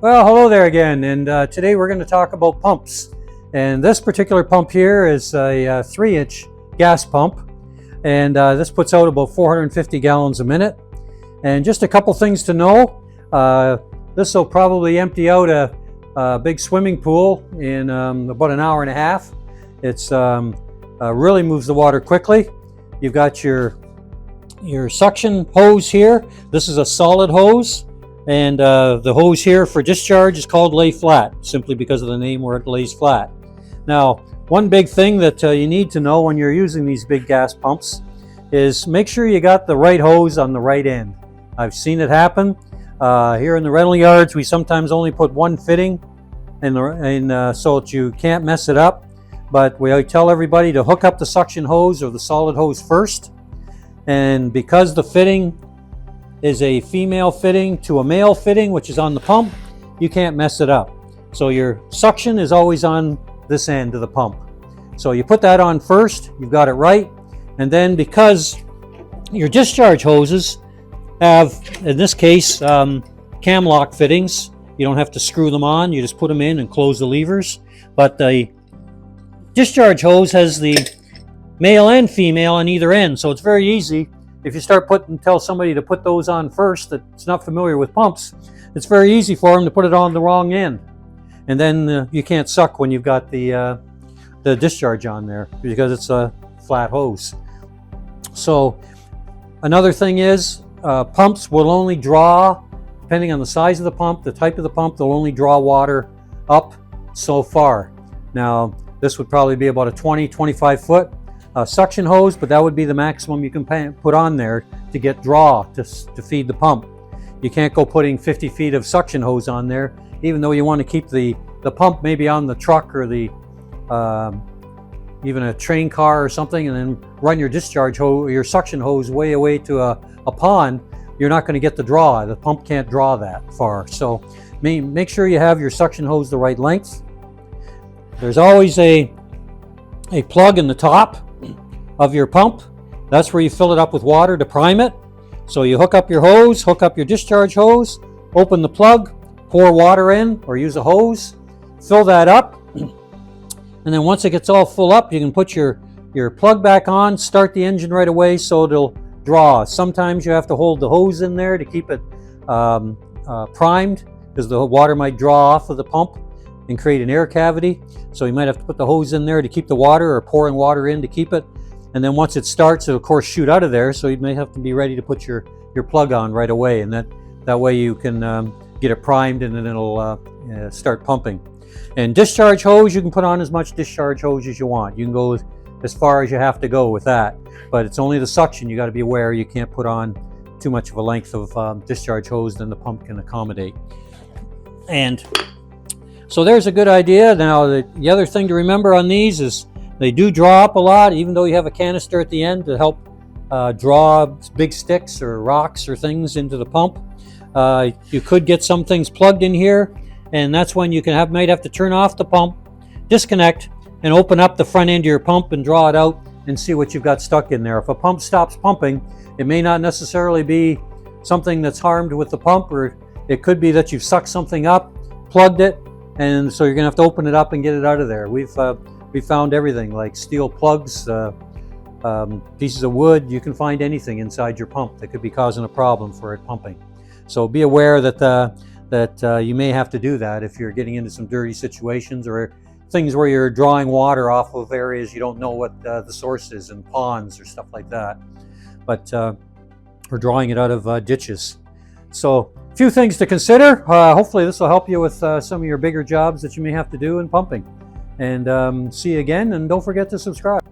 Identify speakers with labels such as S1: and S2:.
S1: Well, hello there again, and today we're going to talk about pumps. And this particular pump here is a 3-inch gas pump, and this puts out about 450 gallons a minute. And just a couple things to know, this will probably empty out a big swimming pool in about an hour and a half. It's really moves the water quickly. You've got your suction hose here. This is a solid hose. And the hose here for discharge is called lay flat, simply because of the name where it lays flat. Now, one big thing that you need to know when you're using these big gas pumps is make sure you got the right hose on the right end. I've seen it happen. Here in the rental yards, we sometimes only put one fitting so that you can't mess it up. But we tell everybody to hook up the suction hose or the solid hose first. And because the fitting is a female fitting to a male fitting, which is on the pump, you can't mess it up. So your suction is always on this end of the pump. So you put that on first, you've got it right. And then because your discharge hoses have, in this case, cam lock fittings, you don't have to screw them on, you just put them in and close the levers. But the discharge hose has the male and female on either end, so it's very easy. If you tell somebody to put those on first that's not familiar with pumps, it's very easy for them to put it on the wrong end. And then you can't suck when you've got the discharge on there because it's a flat hose. So another thing is pumps will only draw, depending on the size of the pump, the type of the pump, they'll only draw water up so far. Now, this would probably be about a 25 foot suction hose, but that would be the maximum you can put on there to get draw to feed the pump. You can't go putting 50 feet of suction hose on there, even though you want to keep the pump maybe on the truck or the even a train car or something, and then run your discharge hose, your suction hose way away to a pond. You're not going to get the draw. The pump can't draw that far. So make sure you have your suction hose the right length. There's always a plug in the top of your pump. That's where you fill it up with water to prime it. So you hook up your hose, hook up your discharge hose, open the plug, pour water in or use a hose, fill that up, and then once it gets all full up, you can put your plug back on, start the engine right away so it'll draw. Sometimes you have to hold the hose in there to keep it primed, because the water might draw off of the pump and create an air cavity. So you might have to put the hose in there to keep the water, or pouring water in to keep it. And then once it starts, it'll of course shoot out of there. So you may have to be ready to put your plug on right away. And that way you can get it primed, and then it'll start pumping. And discharge hose, you can put on as much discharge hose as you want. You can go as far as you have to go with that. But it's only the suction you got to be aware. You can't put on too much of a length of discharge hose than the pump can accommodate. And so there's a good idea. Now the other thing to remember on these is they do draw up a lot, even though you have a canister at the end to help draw big sticks or rocks or things into the pump. You could get some things plugged in here, and that's when you might have to turn off the pump, disconnect, and open up the front end of your pump and draw it out and see what you've got stuck in there. If a pump stops pumping, it may not necessarily be something that's harmed with the pump, or it could be that you've sucked something up, plugged it, and so you're gonna have to open it up and get it out of there. We found everything, like steel plugs, pieces of wood. You can find anything inside your pump that could be causing a problem for it pumping. So be aware that you may have to do that if you're getting into some dirty situations, or things where you're drawing water off of areas you don't know what the source is, in ponds or stuff like that. But or drawing it out of ditches. So a few things to consider. Hopefully this will help you with some of your bigger jobs that you may have to do in pumping. And see you again, and don't forget to subscribe.